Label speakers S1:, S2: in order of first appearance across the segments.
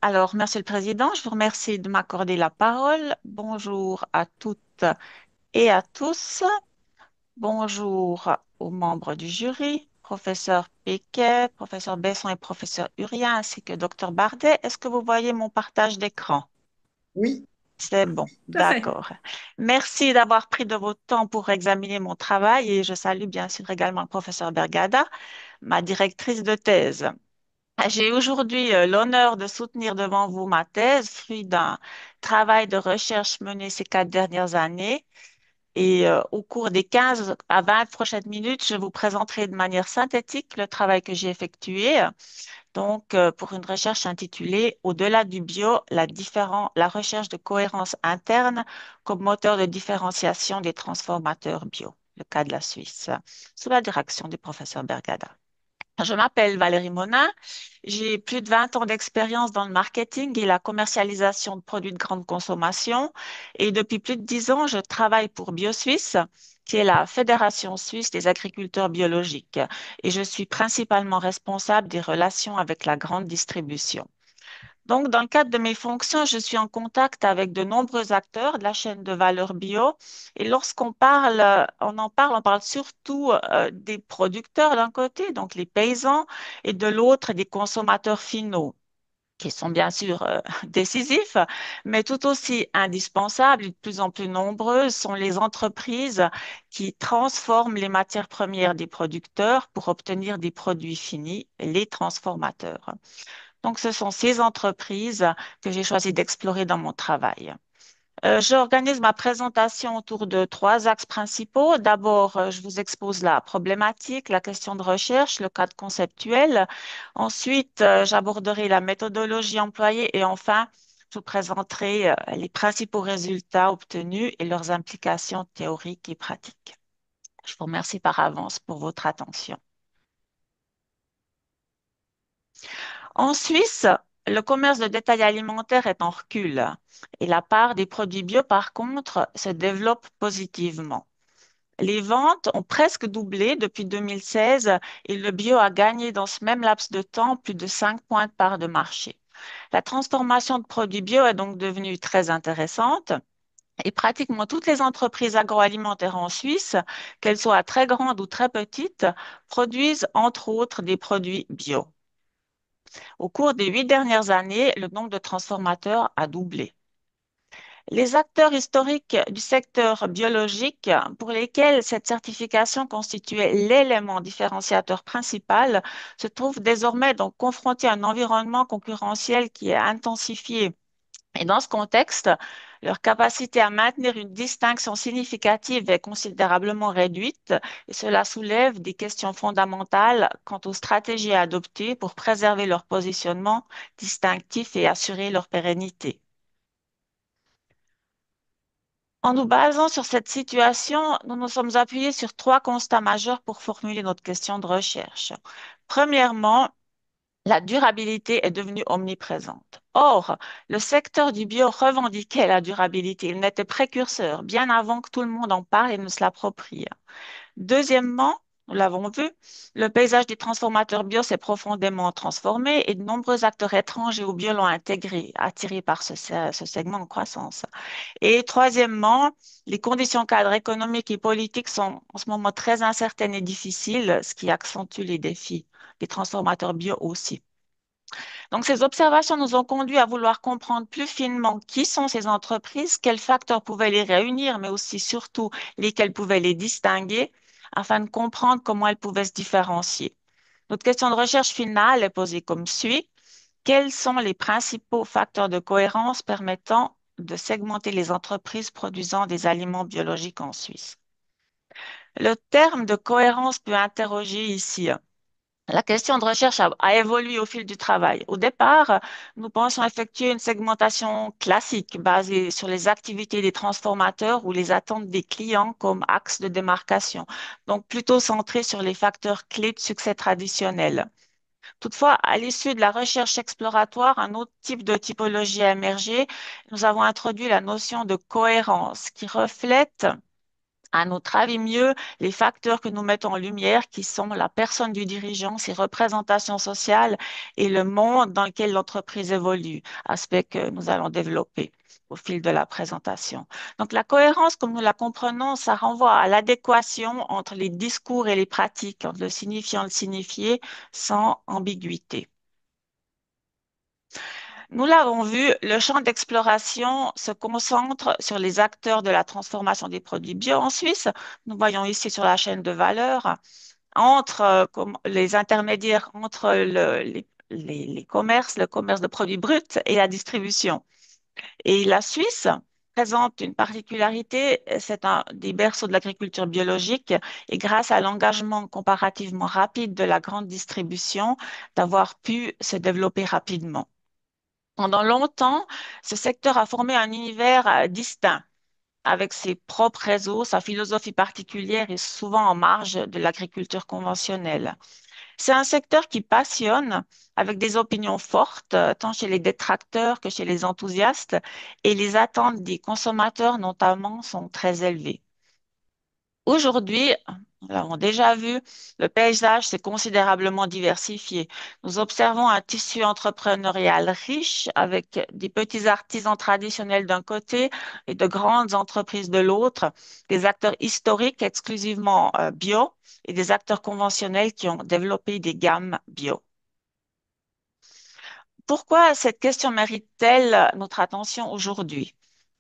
S1: Alors, Monsieur le Président, je vous remercie de m'accorder la parole. Bonjour à toutes et à tous. Bonjour aux membres du jury, professeur Piquet, professeur Besson et professeur Urien, ainsi que docteur Bardet. Est-ce que vous voyez mon partage d'écran?
S2: Oui,
S1: C'est bon,
S2: tout à fait.
S1: d'accord. Merci d'avoir pris de votre temps pour examiner mon travail et je salue bien sûr également le professeur Bergada, ma directrice de thèse. J'ai aujourd'hui l'honneur de soutenir devant vous ma thèse, fruit d'un travail de recherche mené ces 4 dernières années. Et au cours des 15 à 20 prochaines minutes, je vous présenterai de manière synthétique le travail que j'ai effectué. Donc, pour une recherche intitulée Au-delà du bio, la recherche de cohérence interne comme moteur de différenciation des transformateurs bio, le cas de la Suisse, sous la direction du professeur Bergada. Je m'appelle Valérie Monin. J'ai plus de 20 ans d'expérience dans le marketing et la commercialisation de produits de grande consommation. Et depuis plus de 10 ans, je travaille pour BioSuisse, qui est la Fédération suisse des agriculteurs biologiques. Et je suis principalement responsable des relations avec la grande distribution. Donc, dans le cadre de mes fonctions, je suis en contact avec de nombreux acteurs de la chaîne de valeur bio. Et lorsqu'on parle, on parle surtout des producteurs d'un côté, donc les paysans, et de l'autre, des consommateurs finaux, qui sont bien sûr décisifs, mais tout aussi indispensables et de plus en plus nombreuses sont les entreprises qui transforment les matières premières des producteurs pour obtenir des produits finis, les transformateurs. Donc, ce sont ces entreprises que j'ai choisi d'explorer dans mon travail. J'organise ma présentation autour de trois axes principaux. D'abord, je vous expose la problématique, la question de recherche, le cadre conceptuel. Ensuite, j'aborderai la méthodologie employée et enfin, je vous présenterai les principaux résultats obtenus et leurs implications théoriques et pratiques. Je vous remercie par avance pour votre attention. En Suisse, le commerce de détail alimentaire est en recul et la part des produits bio, par contre, se développe positivement. Les ventes ont presque doublé depuis 2016 et le bio a gagné dans ce même laps de temps plus de 5 points de part de marché. La transformation de produits bio est donc devenue très intéressante et pratiquement toutes les entreprises agroalimentaires en Suisse, qu'elles soient très grandes ou très petites, produisent entre autres des produits bio. Au cours des 8 dernières années, le nombre de transformateurs a doublé. Les acteurs historiques du secteur biologique, pour lesquels cette certification constituait l'élément différenciateur principal, se trouvent désormais donc confrontés à un environnement concurrentiel qui est intensifié. Et dans ce contexte, leur capacité à maintenir une distinction significative est considérablement réduite et cela soulève des questions fondamentales quant aux stratégies à adopter pour préserver leur positionnement distinctif et assurer leur pérennité. En nous basant sur cette situation, nous nous sommes appuyés sur trois constats majeurs pour formuler notre question de recherche. Premièrement, la durabilité est devenue omniprésente. Or, le secteur du bio revendiquait la durabilité. Il n'était précurseur bien avant que tout le monde en parle et ne se l'approprie. Deuxièmement, nous l'avons vu, le paysage des transformateurs bio s'est profondément transformé et de nombreux acteurs étrangers au bio l'ont intégré, attirés par ce segment en croissance. Et troisièmement, les conditions cadres économiques et politiques sont en ce moment très incertaines et difficiles, ce qui accentue les défis des transformateurs bio aussi. Donc, ces observations nous ont conduit à vouloir comprendre plus finement qui sont ces entreprises, quels facteurs pouvaient les réunir, mais aussi surtout lesquels pouvaient les distinguer, afin de comprendre comment elles pouvaient se différencier. Notre question de recherche finale est posée comme suit. Quels sont les principaux facteurs de cohérence permettant de segmenter les entreprises produisant des aliments biologiques en Suisse? Le terme de cohérence peut interroger ici. La question de recherche a évolué au fil du travail. Au départ, nous pensions effectuer une segmentation classique basée sur les activités des transformateurs ou les attentes des clients comme axe de démarcation, donc plutôt centré sur les facteurs clés de succès traditionnels. Toutefois, à l'issue de la recherche exploratoire, un autre type de typologie a émergé. Nous avons introduit la notion de cohérence qui reflète À notre avis, mieux les facteurs que nous mettons en lumière, qui sont la personne du dirigeant, ses représentations sociales et le monde dans lequel l'entreprise évolue, aspect que nous allons développer au fil de la présentation. Donc, la cohérence, comme nous la comprenons, ça renvoie à l'adéquation entre les discours et les pratiques, entre le signifiant et le signifié, sans ambiguïté. Nous l'avons vu, le champ d'exploration se concentre sur les acteurs de la transformation des produits bio en Suisse. Nous voyons ici sur la chaîne de valeur, entre les intermédiaires entre les commerces, le commerce de produits bruts et la distribution. Et la Suisse présente une particularité, c'est un des berceaux de l'agriculture biologique et grâce à l'engagement comparativement rapide de la grande distribution, d'avoir pu se développer rapidement. Pendant longtemps, ce secteur a formé un univers distinct, avec ses propres réseaux, sa philosophie particulière et souvent en marge de l'agriculture conventionnelle. C'est un secteur qui passionne, avec des opinions fortes, tant chez les détracteurs que chez les enthousiastes, et les attentes des consommateurs notamment sont très élevées. Aujourd'hui, nous l'avons déjà vu, le paysage s'est considérablement diversifié. Nous observons un tissu entrepreneurial riche avec des petits artisans traditionnels d'un côté et de grandes entreprises de l'autre, des acteurs historiques exclusivement bio et des acteurs conventionnels qui ont développé des gammes bio. Pourquoi cette question mérite-t-elle notre attention aujourd'hui?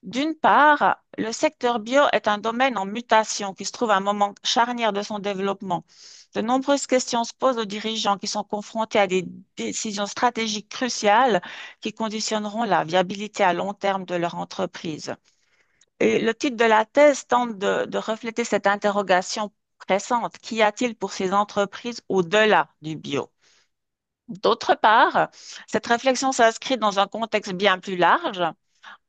S1: D'une part, le secteur bio est un domaine en mutation qui se trouve à un moment charnière de son développement. De nombreuses questions se posent aux dirigeants qui sont confrontés à des décisions stratégiques cruciales qui conditionneront la viabilité à long terme de leur entreprise. Et le titre de la thèse tente de refléter cette interrogation pressante. Qu'y a-t-il pour ces entreprises au-delà du bio? D'autre part, cette réflexion s'inscrit dans un contexte bien plus large.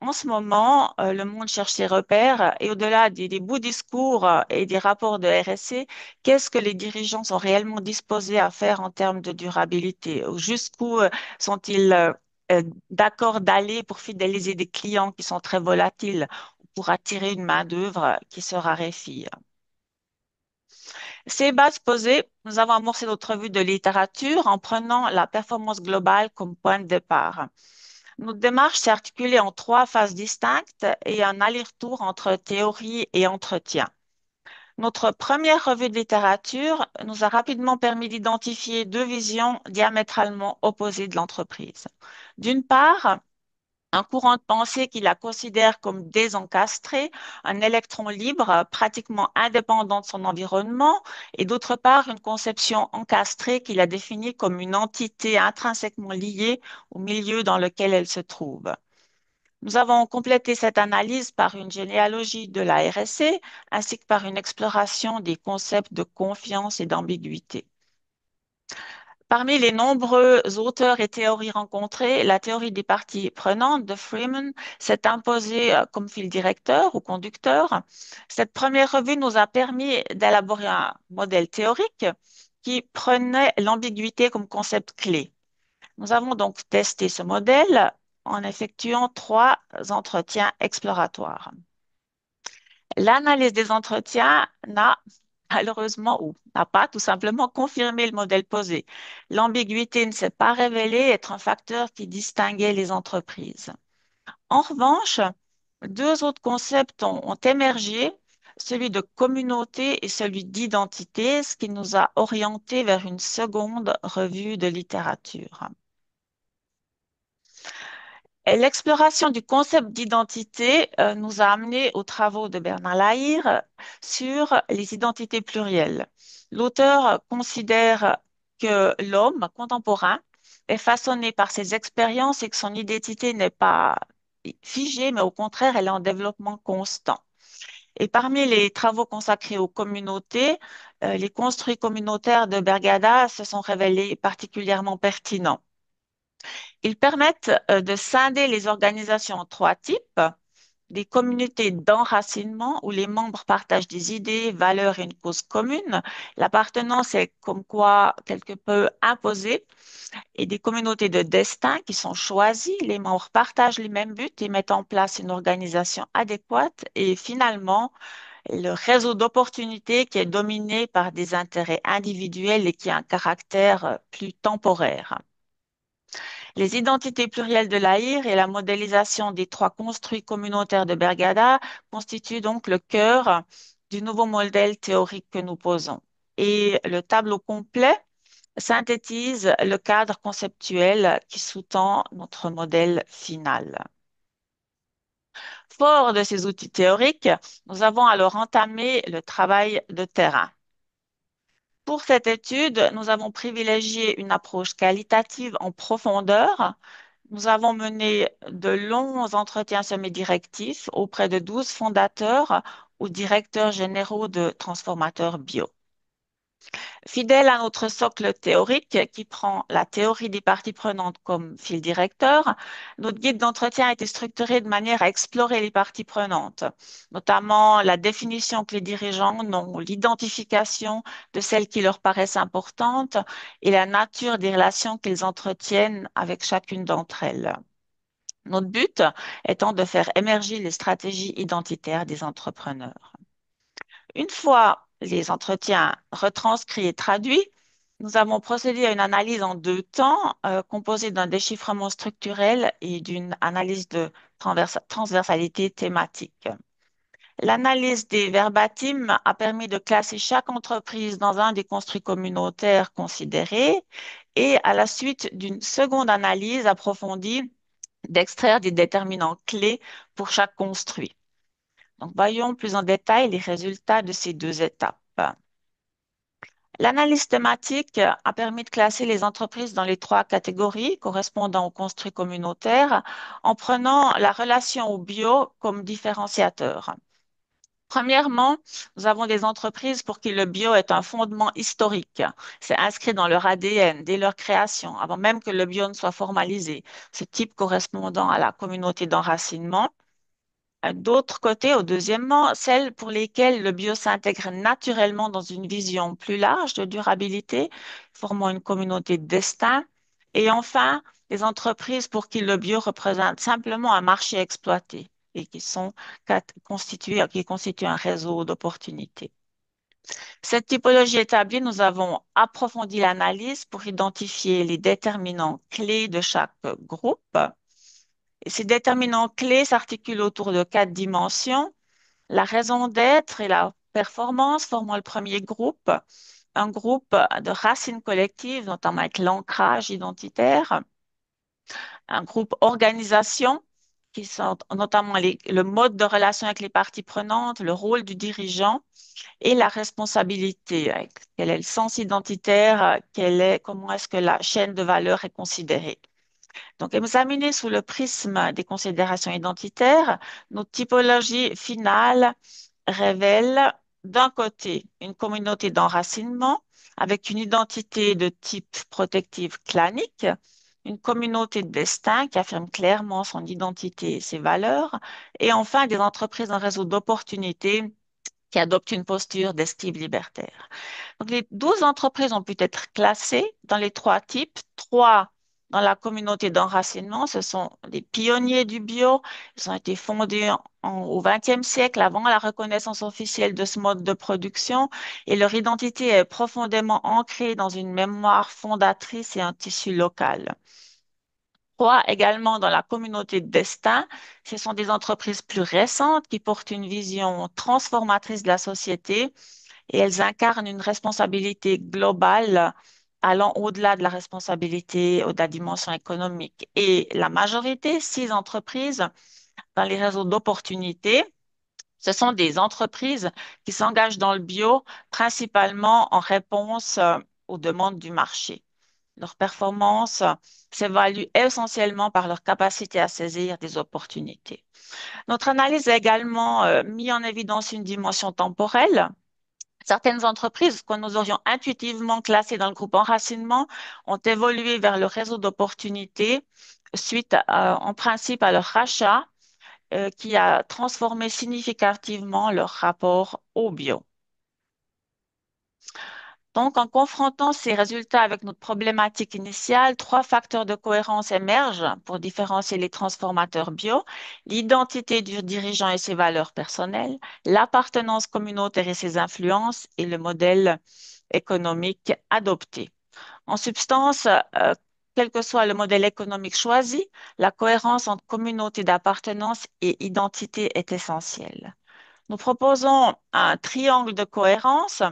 S1: En ce moment, le monde cherche ses repères et au-delà des beaux discours et des rapports de RSE, qu'est-ce que les dirigeants sont réellement disposés à faire en termes de durabilité? Jusqu'où sont-ils d'accord d'aller pour fidéliser des clients qui sont très volatiles, ou pour attirer une main-d'œuvre qui se raréfie? Ces bases posées, nous avons amorcé notre revue de littérature en prenant la performance globale comme point de départ. Notre démarche s'est articulée en trois phases distinctes et un aller-retour entre théorie et entretien. Notre première revue de littérature nous a rapidement permis d'identifier deux visions diamétralement opposées de l'entreprise. D'une part, un courant de pensée qui la considère comme désencastrée, un électron libre, pratiquement indépendant de son environnement, et d'autre part, une conception encastrée qui la définit comme une entité intrinsèquement liée au milieu dans lequel elle se trouve. Nous avons complété cette analyse par une généalogie de la RSE ainsi que par une exploration des concepts de confiance et d'ambiguïté. Parmi les nombreux auteurs et théories rencontrées, la théorie des parties prenantes de Freeman s'est imposée comme fil directeur ou conducteur. Cette première revue nous a permis d'élaborer un modèle théorique qui prenait l'ambiguïté comme concept clé. Nous avons donc testé ce modèle en effectuant trois entretiens exploratoires. L'analyse des entretiens n'a malheureusement ou n'a pas tout simplement confirmé le modèle posé. L'ambiguïté ne s'est pas révélée être un facteur qui distinguait les entreprises. En revanche, deux autres concepts ont émergé, celui de communauté et celui d'identité, ce qui nous a orientés vers une seconde revue de littérature. Et l'exploration du concept d'identité nous a amené aux travaux de Bernard Lahire sur les identités plurielles. L'auteur considère que l'homme contemporain est façonné par ses expériences et que son identité n'est pas figée, mais au contraire, elle est en développement constant. Et parmi les travaux consacrés aux communautés, les construits communautaires de Bergada se sont révélés particulièrement pertinents. Ils permettent de scinder les organisations en trois types: des communautés d'enracinement où les membres partagent des idées, valeurs et une cause commune. L'appartenance est comme quoi quelque peu imposée. Et des communautés de destin qui sont choisies. Les membres partagent les mêmes buts et mettent en place une organisation adéquate. Et finalement, Le réseau d'opportunités qui est dominé par des intérêts individuels et qui a un caractère plus temporaire. Les identités plurielles de l'Aïr et la modélisation des trois construits communautaires de Bergada constituent donc le cœur du nouveau modèle théorique que nous posons. Et le tableau complet synthétise le cadre conceptuel qui sous-tend notre modèle final. Fort de ces outils théoriques, nous avons alors entamé le travail de terrain. Pour cette étude, nous avons privilégié une approche qualitative en profondeur. Nous avons mené de longs entretiens semi-directifs auprès de 12 fondateurs ou directeurs généraux de transformateurs bio. Fidèle à notre socle théorique qui prend la théorie des parties prenantes comme fil directeur, notre guide d'entretien a été structuré de manière à explorer les parties prenantes, notamment la définition que les dirigeants ont, l'identification de celles qui leur paraissent importantes et la nature des relations qu'ils entretiennent avec chacune d'entre elles. Notre but étant de faire émerger les stratégies identitaires des entrepreneurs. Une fois les entretiens retranscrits et traduits, nous avons procédé à une analyse en deux temps, composée d'un déchiffrement structurel et d'une analyse de transversalité thématique. L'analyse des verbatims a permis de classer chaque entreprise dans un des construits communautaires considérés et à la suite d'une seconde analyse approfondie, d'extraire des déterminants clés pour chaque construit. Donc, voyons plus en détail les résultats de ces deux étapes. L'analyse thématique a permis de classer les entreprises dans les trois catégories correspondant aux construits communautaires en prenant la relation au bio comme différenciateur. Premièrement, nous avons des entreprises pour qui le bio est un fondement historique. C'est inscrit dans leur ADN dès leur création, avant même que le bio ne soit formalisé. Ce type correspondant à la communauté d'enracinement. D'autre côté, au deuxièmement, celles pour lesquelles le bio s'intègre naturellement dans une vision plus large de durabilité, formant une communauté de destin. Et enfin, les entreprises pour qui le bio représente simplement un marché exploité et qui constituent un réseau d'opportunités. Cette typologie établie, nous avons approfondi l'analyse pour identifier les déterminants clés de chaque groupe. Et ces déterminants clés s'articulent autour de quatre dimensions: la raison d'être et la performance formant le premier groupe, un groupe de racines collectives, notamment avec l'ancrage identitaire, un groupe organisation, qui sont notamment le mode de relation avec les parties prenantes, le rôle du dirigeant et la responsabilité. Quel est le sens identitaire, comment est-ce que la chaîne de valeur est considérée. Donc, examiné sous le prisme des considérations identitaires, notre typologie finale révèle d'un côté une communauté d'enracinement avec une identité de type protective clanique, une communauté de destin qui affirme clairement son identité et ses valeurs, et enfin des entreprises en réseau d'opportunités qui adoptent une posture d'esquive libertaire. Donc, les 12 entreprises ont pu être classées dans les trois types. Trois dans la communauté d'enracinement, ce sont des pionniers du bio. Ils ont été fondés au XXe siècle, avant la reconnaissance officielle de ce mode de production, et leur identité est profondément ancrée dans une mémoire fondatrice et un tissu local. Trois également dans la communauté de destin, ce sont des entreprises plus récentes qui portent une vision transformatrice de la société et elles incarnent une responsabilité globale allant au-delà de la responsabilité ou de la dimension économique. Et la majorité, six entreprises dans les réseaux d'opportunités, ce sont des entreprises qui s'engagent dans le bio principalement en réponse aux demandes du marché. Leur performance s'évalue essentiellement par leur capacité à saisir des opportunités. Notre analyse a également mis en évidence une dimension temporelle. Certaines entreprises que nous aurions intuitivement classées dans le groupe enracinement ont évolué vers le réseau d'opportunités suite en principe à leur rachat qui a transformé significativement leur rapport au bio. Donc, en confrontant ces résultats avec notre problématique initiale, trois facteurs de cohérence émergent pour différencier les transformateurs bio: l'identité du dirigeant et ses valeurs personnelles, l'appartenance communautaire et ses influences, et le modèle économique adopté. En substance, quel que soit le modèle économique choisi, la cohérence entre communauté d'appartenance et identité est essentielle. Nous proposons un triangle de cohérence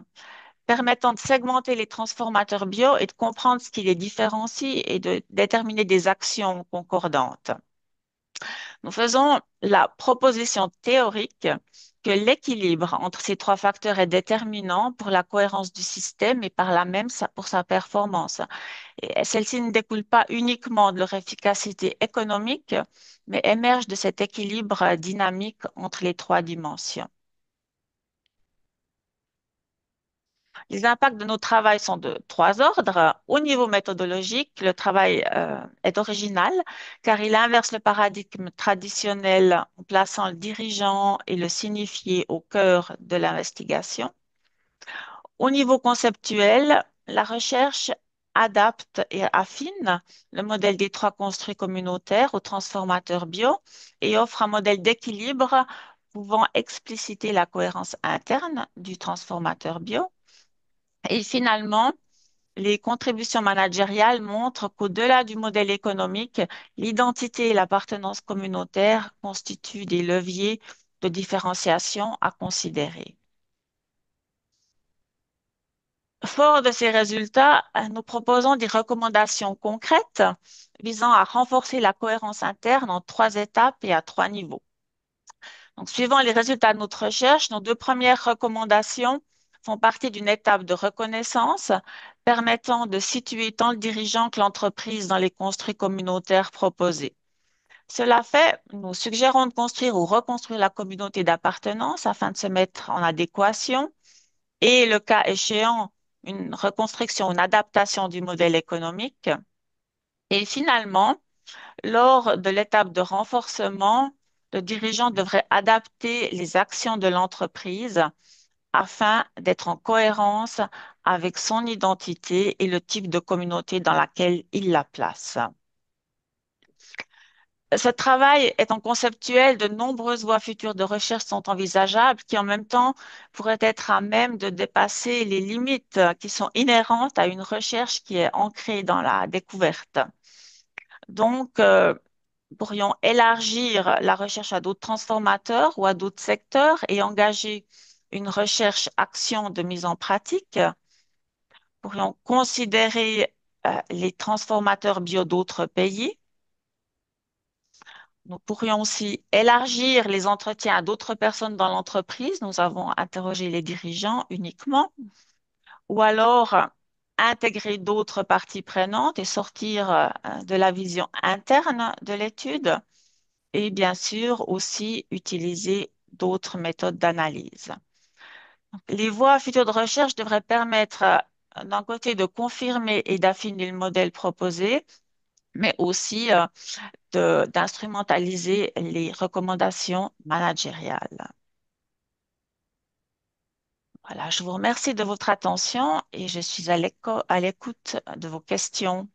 S1: permettant de segmenter les transformateurs bio et de comprendre ce qui les différencie et de déterminer des actions concordantes. Nous faisons la proposition théorique que l'équilibre entre ces trois facteurs est déterminant pour la cohérence du système et par là même pour sa performance. Et celle-ci ne découle pas uniquement de leur efficacité économique, mais émerge de cet équilibre dynamique entre les trois dimensions. Les impacts de nos travaux sont de trois ordres. Au niveau méthodologique, le travail est original car il inverse le paradigme traditionnel en plaçant le dirigeant et le signifié au cœur de l'investigation. Au niveau conceptuel, la recherche adapte et affine le modèle des trois construits communautaires aux transformateurs bio et offre un modèle d'équilibre pouvant expliciter la cohérence interne du transformateur bio. Et finalement, les contributions managériales montrent qu'au-delà du modèle économique, l'identité et l'appartenance communautaire constituent des leviers de différenciation à considérer. Fort de ces résultats, nous proposons des recommandations concrètes visant à renforcer la cohérence interne en trois étapes et à trois niveaux. Donc, suivant les résultats de notre recherche, nos deux premières recommandations font partie d'une étape de reconnaissance permettant de situer tant le dirigeant que l'entreprise dans les construits communautaires proposés. Cela fait, nous suggérons de construire ou reconstruire la communauté d'appartenance afin de se mettre en adéquation et, le cas échéant, une reconstruction, une adaptation du modèle économique. Et finalement, lors de l'étape de renforcement, le dirigeant devrait adapter les actions de l'entreprise afin d'être en cohérence avec son identité et le type de communauté dans laquelle il la place. Ce travail étant conceptuel, de nombreuses voies futures de recherche sont envisageables qui en même temps pourraient être à même de dépasser les limites qui sont inhérentes à une recherche qui est ancrée dans la découverte. Donc, pourrions élargir la recherche à d'autres transformateurs ou à d'autres secteurs et engager une recherche-action de mise en pratique. Pourrions considérer les transformateurs bio d'autres pays. Nous pourrions aussi élargir les entretiens à d'autres personnes dans l'entreprise. Nous avons interrogé les dirigeants uniquement. Ou alors intégrer d'autres parties prenantes et sortir de la vision interne de l'étude. Et bien sûr aussi utiliser d'autres méthodes d'analyse. Les voies futures de recherche devraient permettre d'un côté de confirmer et d'affiner le modèle proposé, mais aussi d'instrumentaliser les recommandations managériales. Voilà, je vous remercie de votre attention et je suis à l'écoute de vos questions.